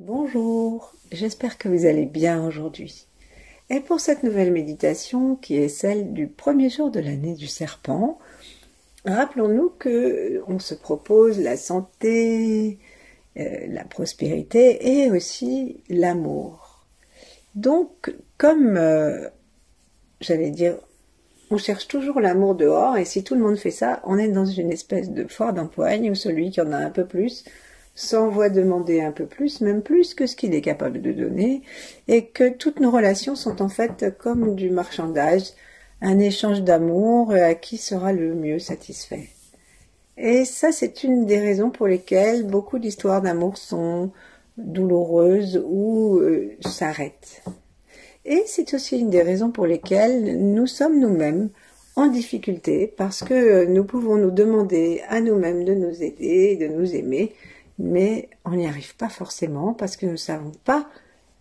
Bonjour, j'espère que vous allez bien aujourd'hui. Et pour cette nouvelle méditation, qui est celle du premier jour de l'année du serpent, rappelons-nous que on se propose la santé, la prospérité et aussi l'amour. Donc, comme j'allais dire, on cherche toujours l'amour dehors, et si tout le monde fait ça, on est dans une espèce de foire d'empoigne où celui qui en a un peu plus s'envoie demander un peu plus, même plus que ce qu'il est capable de donner, et que toutes nos relations sont en fait comme du marchandage, un échange d'amour à qui sera le mieux satisfait. Et ça, c'est une des raisons pour lesquelles beaucoup d'histoires d'amour sont douloureuses ou s'arrêtent. Et c'est aussi une des raisons pour lesquelles nous sommes nous-mêmes en difficulté, parce que nous pouvons nous demander à nous-mêmes de nous aider, de nous aimer, mais on n'y arrive pas forcément parce que nous ne savons pas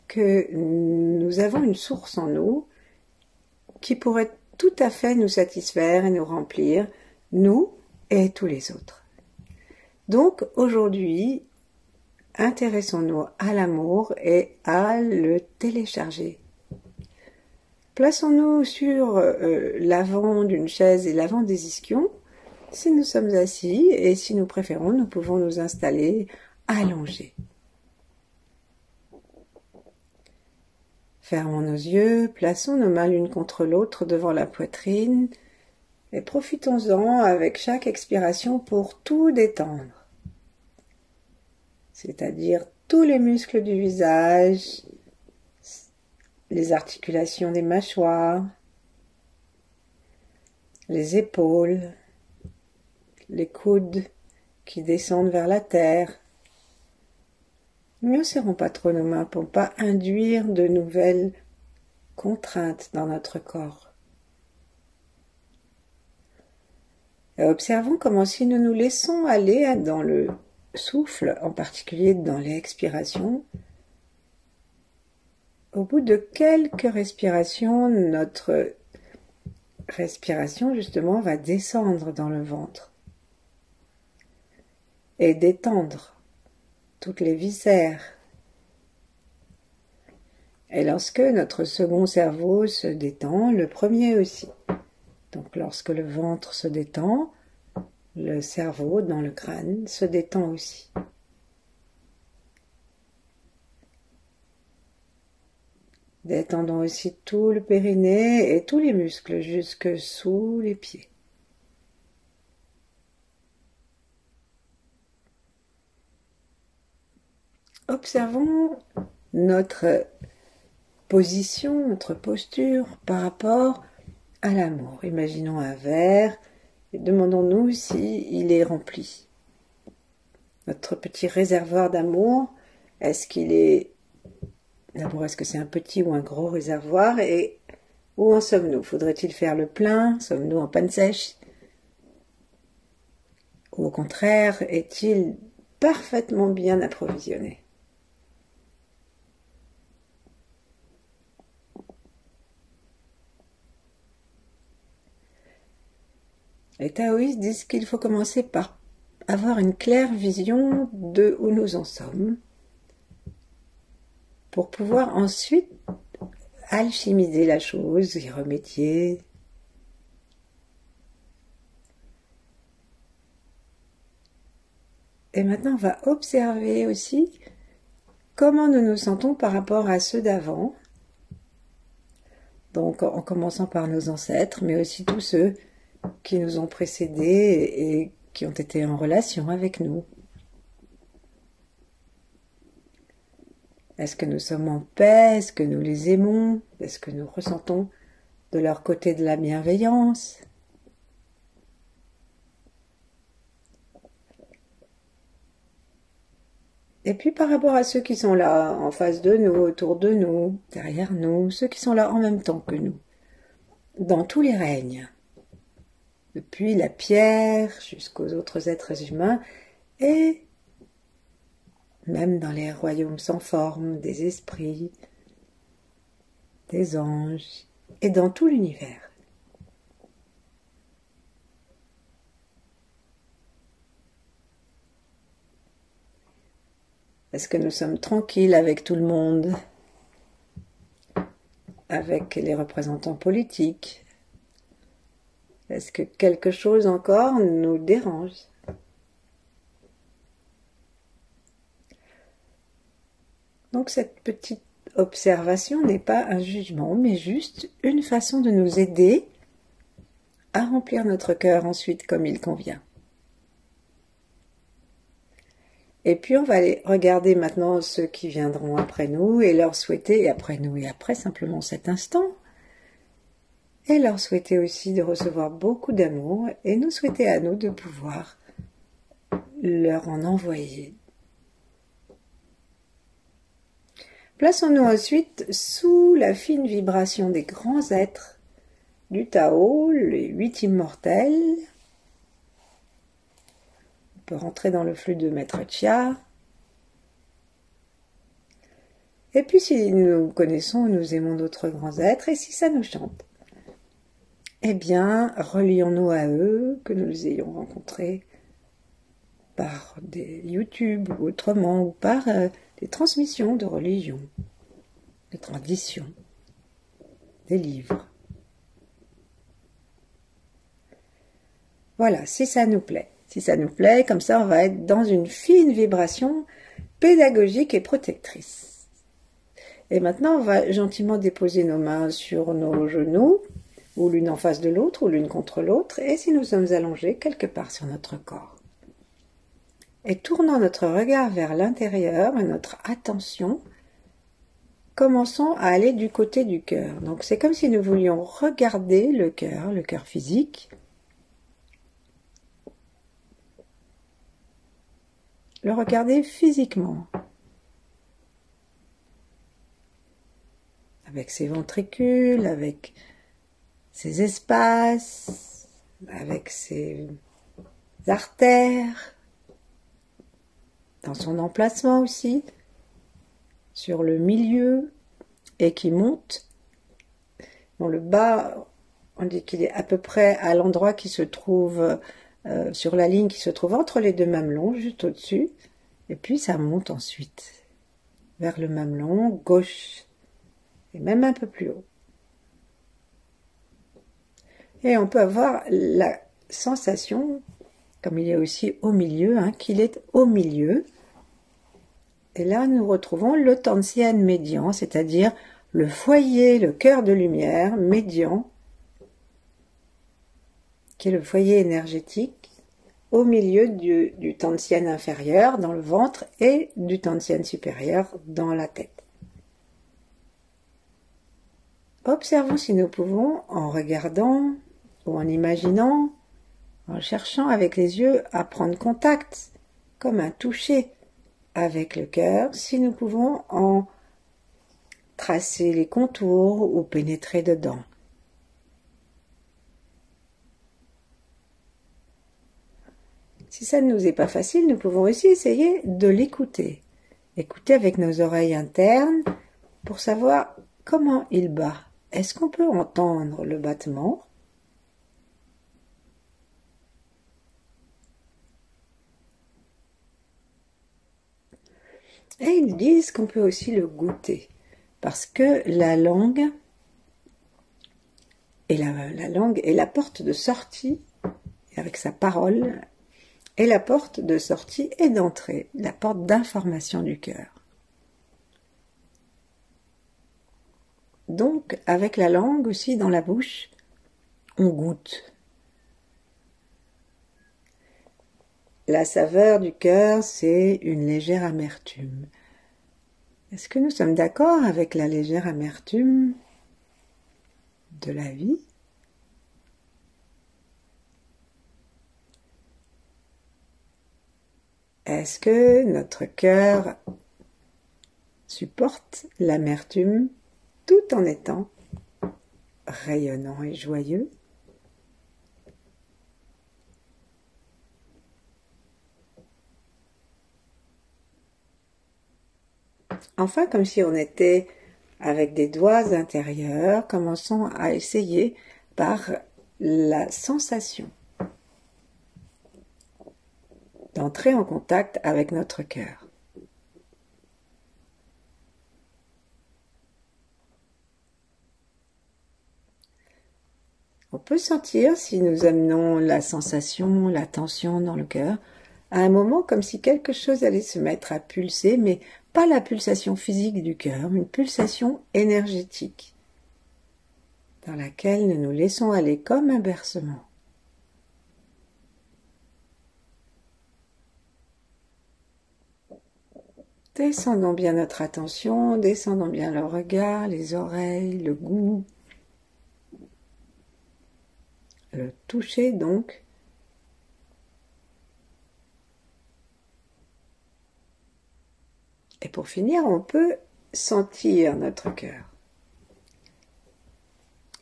que nous avons une source en nous qui pourrait tout à fait nous satisfaire et nous remplir, nous et tous les autres. Donc aujourd'hui, intéressons-nous à l'amour et à le télécharger. Plaçons-nous sur l'avant d'une chaise et l'avant des ischions, si nous sommes assis, et si nous préférons, nous pouvons nous installer allongés. Fermons nos yeux, plaçons nos mains l'une contre l'autre devant la poitrine, et profitons-en avec chaque expiration pour tout détendre. C'est-à-dire tous les muscles du visage, les articulations des mâchoires, les épaules, les coudes qui descendent vers la terre. Ne serrons pas trop nos mains pour ne pas induire de nouvelles contraintes dans notre corps. Et observons comment si nous nous laissons aller dans le souffle, en particulier dans l'expiration, au bout de quelques respirations, notre respiration justement va descendre dans le ventre et détendre toutes les viscères. Et lorsque notre second cerveau se détend, le premier aussi. Donc lorsque le ventre se détend, le cerveau dans le crâne se détend aussi. Détendons aussi tout le périnée et tous les muscles jusque sous les pieds. Observons notre position, notre posture par rapport à l'amour. Imaginons un verre et demandons-nous s'il est rempli. Notre petit réservoir d'amour, est-ce qu'il est... D'abord, est-ce que c'est un petit ou un gros réservoir? Et où en sommes-nous? Faudrait-il faire le plein? Sommes-nous en panne sèche? Ou au contraire, est-il parfaitement bien approvisionné? Les taoïstes disent qu'il faut commencer par avoir une claire vision de où nous en sommes, pour pouvoir ensuite alchimiser la chose, y remédier. Et maintenant, on va observer aussi comment nous nous sentons par rapport à ceux d'avant. Donc, en commençant par nos ancêtres, mais aussi tous ceux qui nous ont précédés et qui ont été en relation avec nous. Est-ce que nous sommes en paix? Est-ce que nous les aimons? Est-ce que nous ressentons de leur côté de la bienveillance? Et puis par rapport à ceux qui sont là, en face de nous, autour de nous, derrière nous, ceux qui sont là en même temps que nous, dans tous les règnes, depuis la pierre jusqu'aux autres êtres humains, et même dans les royaumes sans forme, des esprits, des anges, et dans tout l'univers. Est-ce que nous sommes tranquilles avec tout le monde? Avec les représentants politiques? Est-ce que quelque chose encore nous dérange? Donc cette petite observation n'est pas un jugement, mais juste une façon de nous aider à remplir notre cœur ensuite comme il convient. Et puis on va aller regarder maintenant ceux qui viendront après nous et leur souhaiter, et après nous et après simplement cet instant, et leur souhaiter aussi de recevoir beaucoup d'amour et nous souhaiter à nous de pouvoir leur en envoyer. Plaçons-nous ensuite sous la fine vibration des grands êtres du Tao, les 8 immortels. On peut rentrer dans le flux de Maître Chia. Et puis si nous connaissons, nous aimons d'autres grands êtres, et si ça nous chante, eh bien, relions-nous à eux, que nous les ayons rencontrés par des YouTube ou autrement, ou par des transmissions de religion, de traditions, des livres. Voilà, si ça nous plaît. Si ça nous plaît, comme ça on va être dans une fine vibration pédagogique et protectrice. Et maintenant, on va gentiment déposer nos mains sur nos genoux, ou l'une en face de l'autre, ou l'une contre l'autre, et si nous sommes allongés quelque part sur notre corps. Et tournant notre regard vers l'intérieur et notre attention, commençons à aller du côté du cœur. Donc c'est comme si nous voulions regarder le cœur physique, le regarder physiquement, avec ses ventricules, avec ses espaces, avec ses artères, dans son emplacement aussi, sur le milieu, et qui monte. Dans le bas, on dit qu'il est à peu près à l'endroit qui se trouve, sur la ligne qui se trouve entre les deux mamelons, juste au-dessus, et puis ça monte ensuite, vers le mamelon gauche, et même un peu plus haut. Et on peut avoir la sensation, comme il est aussi au milieu, qu'il est au milieu. Et là, nous retrouvons le Tantian médian, c'est-à-dire le foyer, le cœur de lumière médian, qui est le foyer énergétique, au milieu du Tantian inférieur, dans le ventre, et du Tantian supérieur, dans la tête. Observons si nous pouvons, en regardant, ou en imaginant, en cherchant avec les yeux à prendre contact, comme un toucher avec le cœur, si nous pouvons en tracer les contours ou pénétrer dedans. Si ça ne nous est pas facile, nous pouvons aussi essayer de l'écouter. Écouter avec nos oreilles internes pour savoir comment il bat. Est-ce qu'on peut entendre le battement ? Et ils disent qu'on peut aussi le goûter, parce que la langue est la porte de sortie, avec sa parole, et la porte de sortie et d'entrée, la porte d'information du cœur. Donc, avec la langue aussi dans la bouche, on goûte. La saveur du cœur, c'est une légère amertume. Est-ce que nous sommes d'accord avec la légère amertume de la vie ? Est-ce que notre cœur supporte l'amertume tout en étant rayonnant et joyeux ? Enfin, comme si on était avec des doigts intérieurs, commençons à essayer par la sensation d'entrer en contact avec notre cœur. On peut sentir, si nous amenons la sensation, la tension dans le cœur, à un moment comme si quelque chose allait se mettre à pulser, mais pas la pulsation physique du cœur, une pulsation énergétique, dans laquelle nous nous laissons aller comme un bercement. Descendons bien notre attention, descendons bien le regard, les oreilles, le goût, le toucher donc. Et pour finir, on peut sentir notre cœur.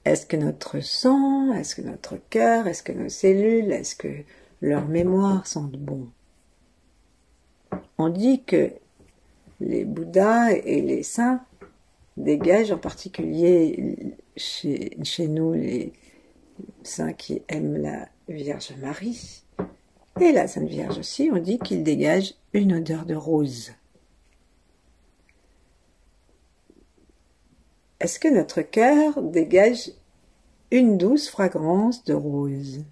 Est-ce que notre sang, est-ce que notre cœur, est-ce que nos cellules, est-ce que leur mémoire sentent bon? On dit que les Bouddhas et les saints dégagent, en particulier chez nous les saints qui aiment la Vierge Marie, et la Sainte Vierge aussi, on dit qu'ils dégagent une odeur de rose. Est-ce que notre cœur dégage une douce fragrance de rose?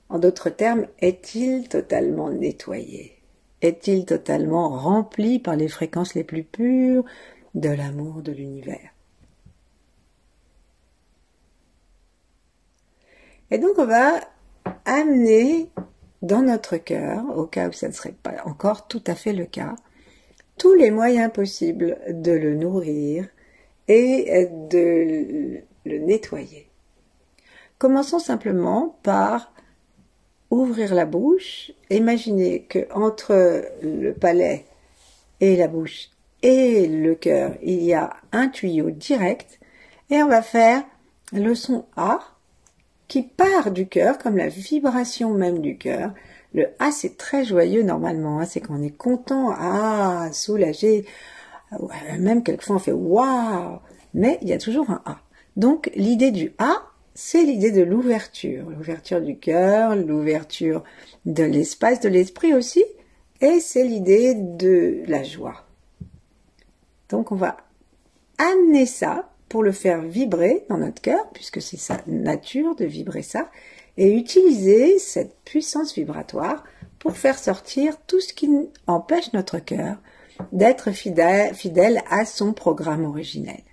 En d'autres termes, est-il totalement nettoyé? Est-il totalement rempli par les fréquences les plus pures de l'amour de l'univers? Et donc on va amener dans notre cœur, au cas où ça ne serait pas encore tout à fait le cas, tous les moyens possibles de le nourrir et de le nettoyer. Commençons simplement par ouvrir la bouche. Imaginez que entre le palais et la bouche et le cœur, il y a un tuyau direct et on va faire le son A qui part du cœur comme la vibration même du cœur. Le A, c'est très joyeux normalement, hein, c'est qu'on est content, soulagé, même quelquefois on fait waouh, mais il y a toujours un A. Donc l'idée du A, c'est l'idée de l'ouverture du cœur, l'ouverture de l'espace, de l'esprit aussi, et c'est l'idée de la joie. Donc on va amener ça pour le faire vibrer dans notre cœur, puisque c'est sa nature de vibrer ça, et utiliser cette puissance vibratoire pour faire sortir tout ce qui empêche notre cœur d'être fidèle à son programme originel.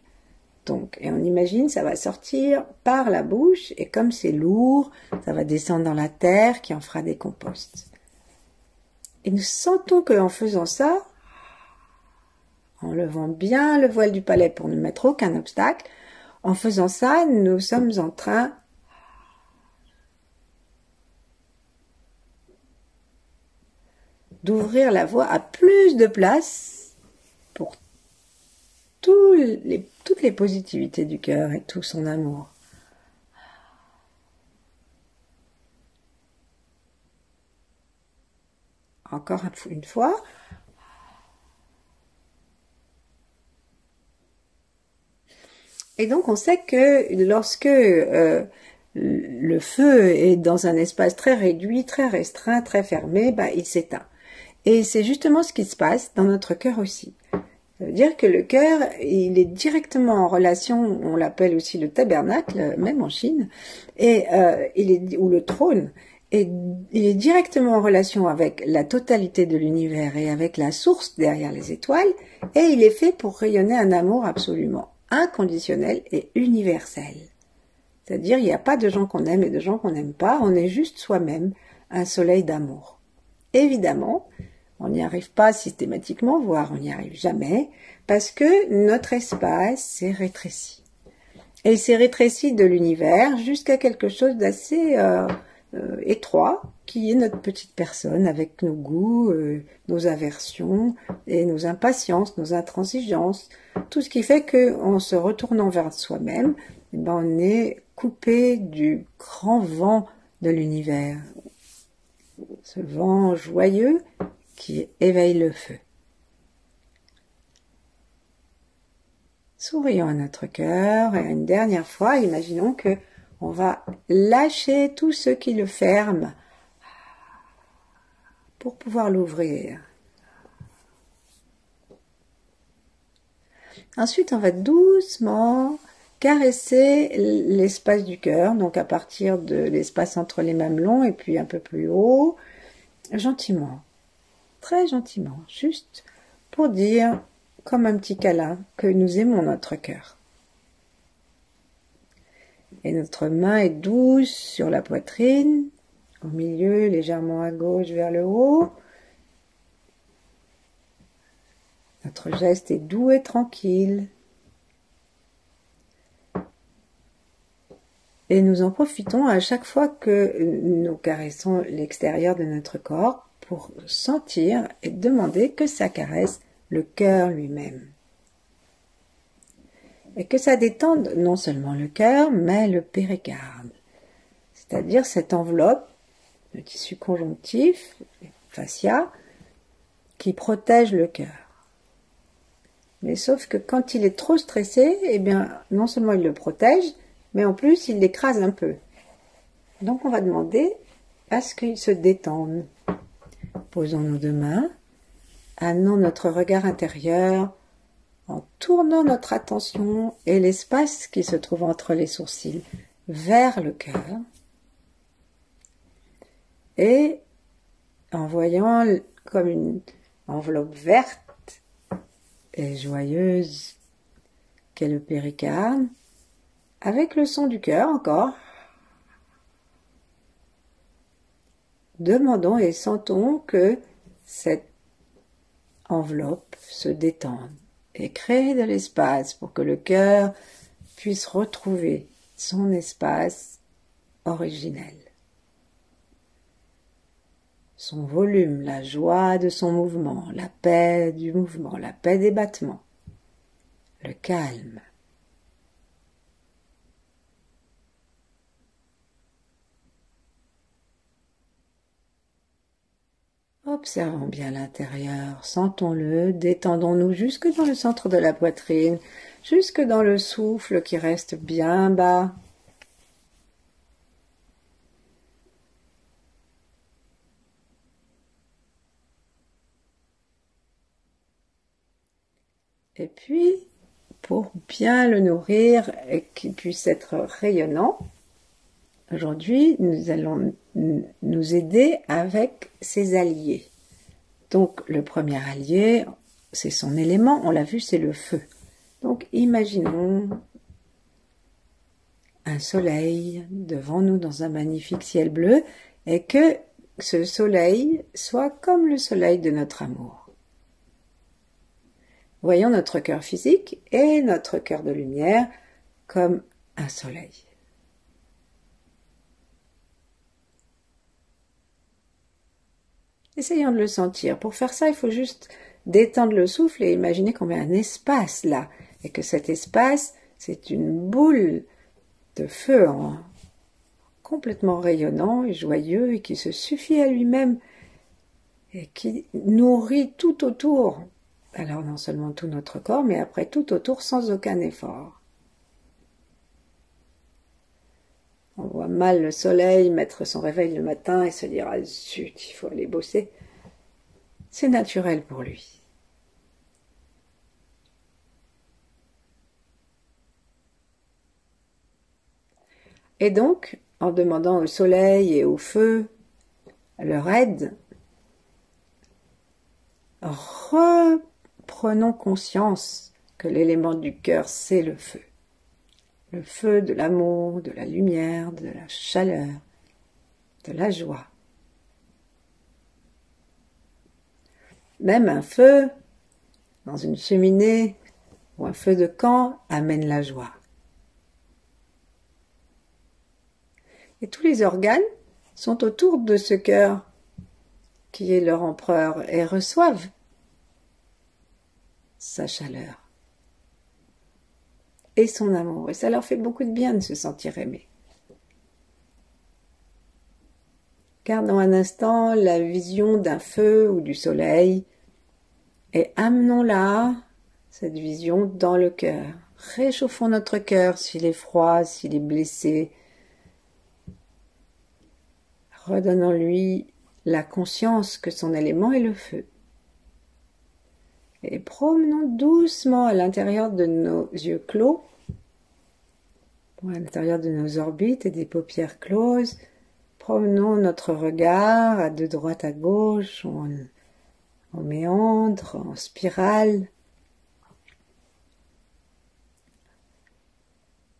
Donc, et on imagine, ça va sortir par la bouche, et comme c'est lourd, ça va descendre dans la terre qui en fera des composts. Et nous sentons qu'en faisant ça, en levant bien le voile du palais pour ne mettre aucun obstacle, en faisant ça, nous sommes en train d'ouvrir la voie à plus de place pour toutes les positivités du cœur et tout son amour. Encore une fois. Et donc on sait que lorsque le feu est dans un espace très réduit, très restreint, très fermé, il s'éteint. Et c'est justement ce qui se passe dans notre cœur aussi. Ça veut dire que le cœur, il est directement en relation, on l'appelle aussi le tabernacle, même en Chine, et ou le trône, et il est directement en relation avec la totalité de l'univers et avec la source derrière les étoiles, et il est fait pour rayonner un amour absolument inconditionnel et universel. C'est-à-dire, il n'y a pas de gens qu'on aime et de gens qu'on n'aime pas, on est juste soi-même, un soleil d'amour. Évidemment, on n'y arrive pas systématiquement, voire on n'y arrive jamais, parce que notre espace s'est rétréci. Et il s'est rétréci de l'univers jusqu'à quelque chose d'assez étroit, qui est notre petite personne, avec nos goûts, nos aversions, et nos impatiences, nos intransigeances, tout ce qui fait qu'en se retournant vers soi-même, on est coupé du grand vent de l'univers. Ce vent joyeux qui éveille le feu. Sourions à notre cœur et une dernière fois, imaginons que on va lâcher tout ce qui le ferme pour pouvoir l'ouvrir. Ensuite, on va doucement caresser l'espace du cœur, donc à partir de l'espace entre les mamelons et puis un peu plus haut, gentiment, très gentiment, juste pour dire, comme un petit câlin, que nous aimons notre cœur. Et notre main est douce sur la poitrine, au milieu, légèrement à gauche vers le haut. Notre geste est doux et tranquille. Et nous en profitons à chaque fois que nous caressons l'extérieur de notre corps pour sentir et demander que ça caresse le cœur lui-même. Et que ça détende non seulement le cœur, mais le péricarde. C'est-à-dire cette enveloppe, le tissu conjonctif, fascia, qui protège le cœur. Mais sauf que quand il est trop stressé, eh bien, non seulement il le protège, mais en plus, il l'écrase un peu. Donc, on va demander à ce qu'il se détende. Posons nos deux mains, amenons notre regard intérieur en tournant notre attention et l'espace qui se trouve entre les sourcils vers le cœur. Et en voyant comme une enveloppe verte et joyeuse qu'est le péricarde, avec le son du cœur encore, demandons et sentons que cette enveloppe se détende et crée de l'espace pour que le cœur puisse retrouver son espace originel. Son volume, la joie de son mouvement, la paix du mouvement, la paix des battements, le calme. Observons bien l'intérieur, sentons-le, détendons-nous jusque dans le centre de la poitrine, jusque dans le souffle qui reste bien bas. Et puis, pour bien le nourrir et qu'il puisse être rayonnant, aujourd'hui, nous allons nous aider avec ses alliés. Donc, le premier allié, c'est son élément, on l'a vu, c'est le feu. Donc, imaginons un soleil devant nous dans un magnifique ciel bleu et que ce soleil soit comme le soleil de notre amour. Voyons notre cœur physique et notre cœur de lumière comme un soleil. Essayons de le sentir. Pour faire ça, il faut juste détendre le souffle et imaginer qu'on met un espace là. Et que cet espace, c'est une boule de feu complètement rayonnant et joyeux et qui se suffit à lui-même et qui nourrit tout autour. Alors non seulement tout notre corps, mais après tout autour sans aucun effort. On voit mal le soleil mettre son réveil le matin et se dire « Ah zut, il faut aller bosser ». C'est naturel pour lui. Et donc, en demandant au soleil et au feu leur aide, reprenons conscience que l'élément du cœur, c'est le feu. Le feu de l'amour, de la lumière, de la chaleur, de la joie. Même un feu dans une cheminée ou un feu de camp amène la joie. Et tous les organes sont autour de ce cœur qui est leur empereur et reçoivent sa chaleur et son amour. Et ça leur fait beaucoup de bien de se sentir aimés. Gardons un instant la vision d'un feu ou du soleil et amenons-la, cette vision, dans le cœur. Réchauffons notre cœur s'il est froid, s'il est blessé. Redonnons-lui la conscience que son élément est le feu. Et promenons doucement à l'intérieur de nos yeux clos, à l'intérieur de nos orbites et des paupières closes. Promenons notre regard de droite à gauche, en méandre, en spirale,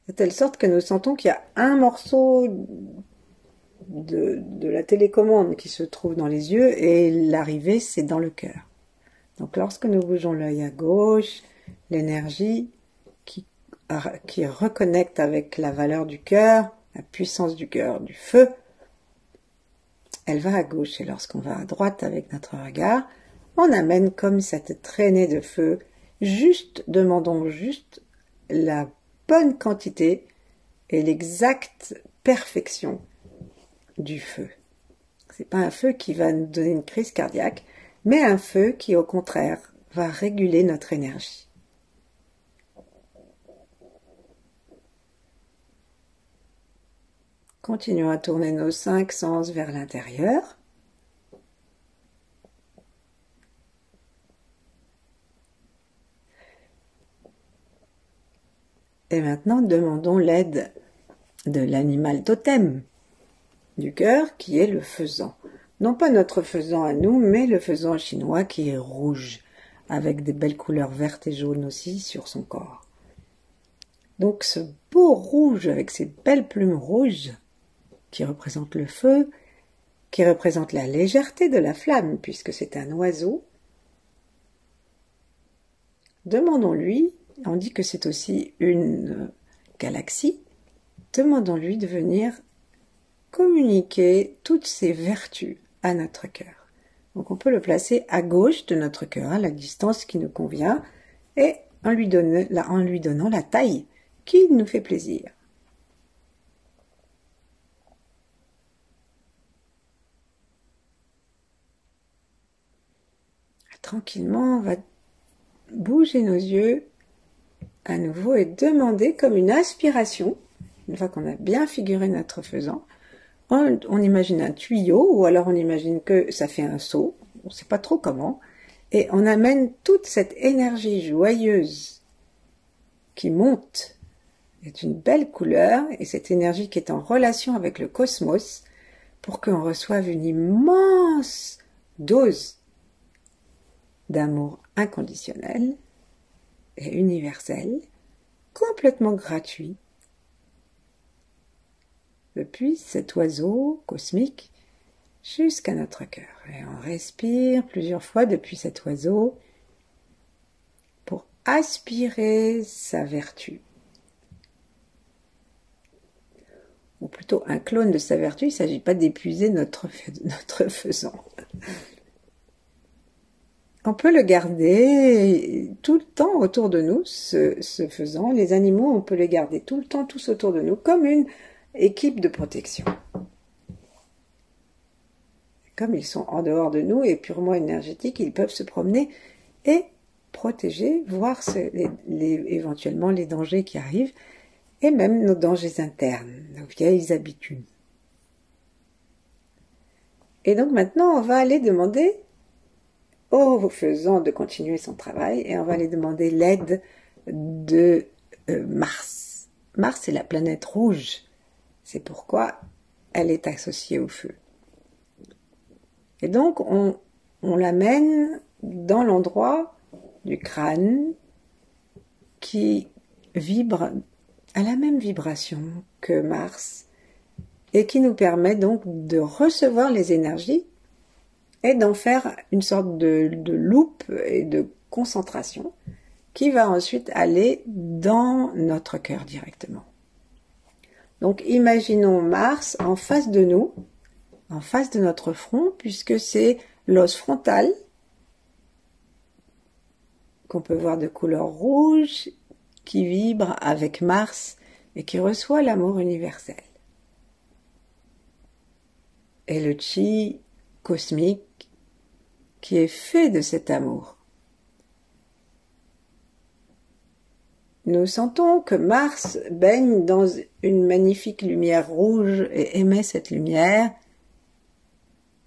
de telle sorte que nous sentons qu'il y a un morceau de la télécommande qui se trouve dans les yeux et l'arrivée c'est dans le cœur. Donc lorsque nous bougeons l'œil à gauche, l'énergie qui reconnecte avec la valeur du cœur, la puissance du cœur, du feu, elle va à gauche. Et lorsqu'on va à droite avec notre regard, on amène comme cette traînée de feu. Demandons juste la bonne quantité et l'exacte perfection du feu. C'est pas un feu qui va nous donner une crise cardiaque, mais un feu qui, au contraire, va réguler notre énergie. Continuons à tourner nos 5 sens vers l'intérieur. Et maintenant, demandons l'aide de l'animal totem du cœur, qui est le faisan. Non pas notre faisan à nous, mais le faisan chinois qui est rouge, avec des belles couleurs vertes et jaunes aussi sur son corps. Donc ce beau rouge avec ses belles plumes rouges, qui représente le feu, qui représente la légèreté de la flamme, puisque c'est un oiseau, demandons-lui, on dit que c'est aussi une galaxie, demandons-lui de venir communiquer toutes ses vertus à notre cœur. Donc on peut le placer à gauche de notre cœur, à la distance qui nous convient, et en lui donnant la taille qui nous fait plaisir. Tranquillement, on va bouger nos yeux à nouveau et demander comme une aspiration, une fois qu'on a bien figuré notre faisan, on imagine un tuyau, ou alors on imagine que ça fait un seau, on ne sait pas trop comment, et on amène toute cette énergie joyeuse qui monte, est une belle couleur, et cette énergie qui est en relation avec le cosmos, pour qu'on reçoive une immense dose d'amour inconditionnel et universel, complètement gratuit, depuis cet oiseau cosmique jusqu'à notre cœur. Et on respire plusieurs fois depuis cet oiseau pour aspirer sa vertu. Ou plutôt un clone de sa vertu, il ne s'agit pas d'épuiser notre faisan. On peut le garder tout le temps autour de nous, ce faisan. Les animaux, on peut les garder tout le temps, tous autour de nous, comme une équipe de protection. Comme ils sont en dehors de nous et purement énergétiques, ils peuvent se promener et protéger, voir éventuellement les dangers qui arrivent, et même nos dangers internes, nos vieilles habitudes. Et donc maintenant, on va aller demander au faisan de continuer son travail, et on va aller demander l'aide de Mars. Mars est la planète rouge, c'est pourquoi elle est associée au feu. Et donc on l'amène dans l'endroit du crâne qui vibre à la même vibration que Mars, et qui nous permet donc de recevoir les énergies et d'en faire une sorte de loupe et de concentration qui va ensuite aller dans notre cœur directement. Donc imaginons Mars en face de nous, en face de notre front, puisque c'est l'os frontal qu'on peut voir de couleur rouge, qui vibre avec Mars et qui reçoit l'amour universel. Et le chi cosmique qui est fait de cet amour. Nous sentons que Mars baigne dans une magnifique lumière rouge et émet cette lumière,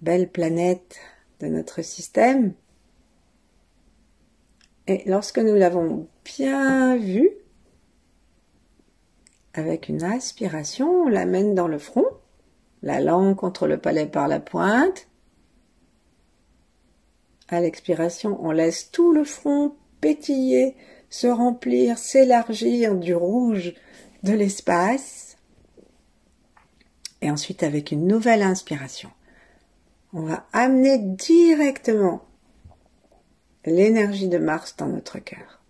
belle planète de notre système, Et lorsque nous l'avons bien vu, avec une aspiration, on l'amène dans le front, la langue contre le palais par la pointe. À l'expiration, on laisse tout le front pétiller, se remplir, s'élargir du rouge de l'espace. Et ensuite, avec une nouvelle inspiration, on va amener directement l'énergie de Mars dans notre cœur.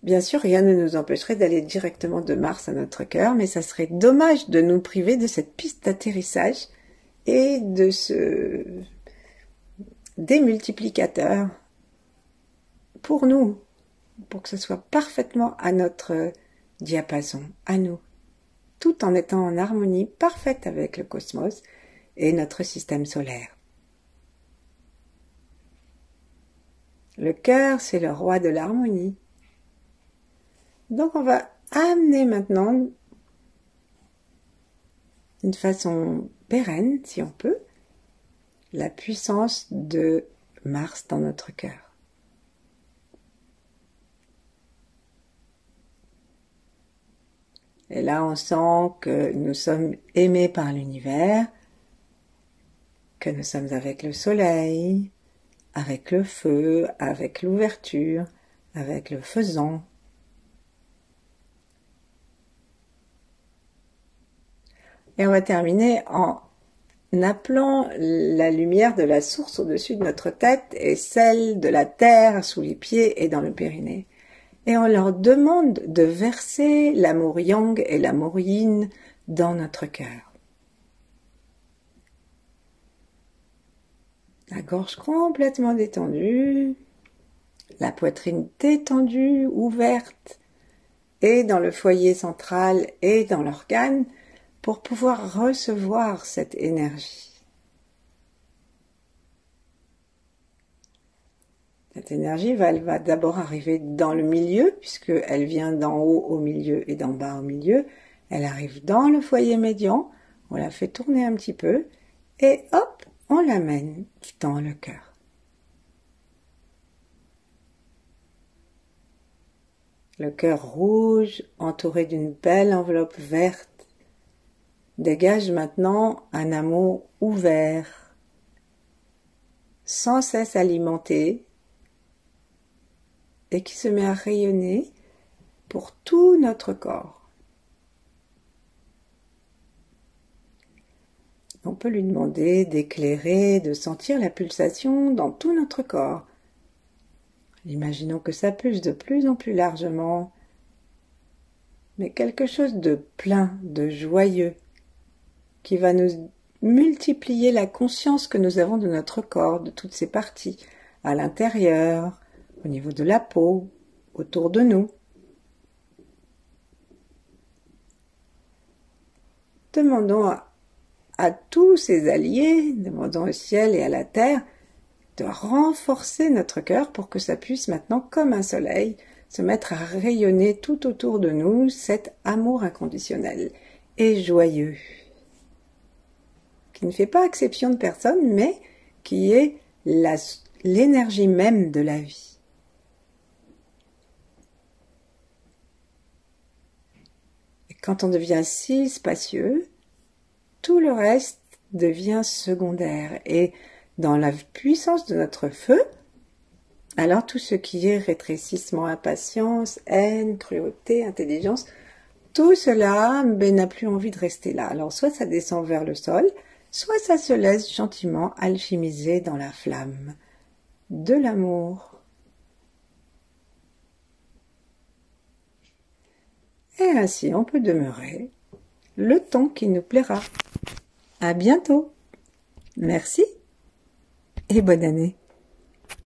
Bien sûr, rien ne nous empêcherait d'aller directement de Mars à notre cœur, mais ça serait dommage de nous priver de cette piste d'atterrissage et de ce démultiplicateur pour nous, pour que ce soit parfaitement à notre diapason, à nous, tout en étant en harmonie parfaite avec le cosmos et notre système solaire. Le cœur, c'est le roi de l'harmonie. Donc on va amener maintenant, d'une façon pérenne, si on peut, la puissance de Mars dans notre cœur. Et là, on sent que nous sommes aimés par l'univers, que nous sommes avec le soleil, avec le feu, avec l'ouverture, avec le faisant. Et on va terminer en appelant la lumière de la source au-dessus de notre tête et celle de la terre sous les pieds et dans le périnée. Et on leur demande de verser l'amour yang et l'amour yin dans notre cœur. La gorge complètement détendue, la poitrine détendue, ouverte, et dans le foyer central et dans l'organe, pour pouvoir recevoir cette énergie. Cette énergie va d'abord arriver dans le milieu, puisqu'elle vient d'en haut au milieu et d'en bas au milieu. Elle arrive dans le foyer médian, on la fait tourner un petit peu, et hop, on l'amène dans le cœur. Le cœur rouge, entouré d'une belle enveloppe verte, dégage maintenant un amour ouvert, sans cesse alimenté, et qui se met à rayonner pour tout notre corps. On peut lui demander d'éclairer, de sentir la pulsation dans tout notre corps. Imaginons que ça pulse de plus en plus largement, mais quelque chose de plein, de joyeux, qui va nous multiplier la conscience que nous avons de notre corps, de toutes ses parties, à l'intérieur, au niveau de la peau, autour de nous. Demandons à tous ces alliés, demandons au ciel et à la terre, de renforcer notre cœur pour que ça puisse maintenant, comme un soleil, se mettre à rayonner tout autour de nous cet amour inconditionnel et joyeux, qui ne fait pas exception de personne, mais qui est l'énergie même de la vie. Et quand on devient si spacieux, tout le reste devient secondaire. Et dans la puissance de notre feu, alors tout ce qui est rétrécissement, impatience, haine, cruauté, intelligence, tout cela n'a plus envie de rester là. Alors soit ça descend vers le sol, soit ça se laisse gentiment alchimiser dans la flamme de l'amour. Et ainsi on peut demeurer le temps qui nous plaira. À bientôt. Merci et bonne année.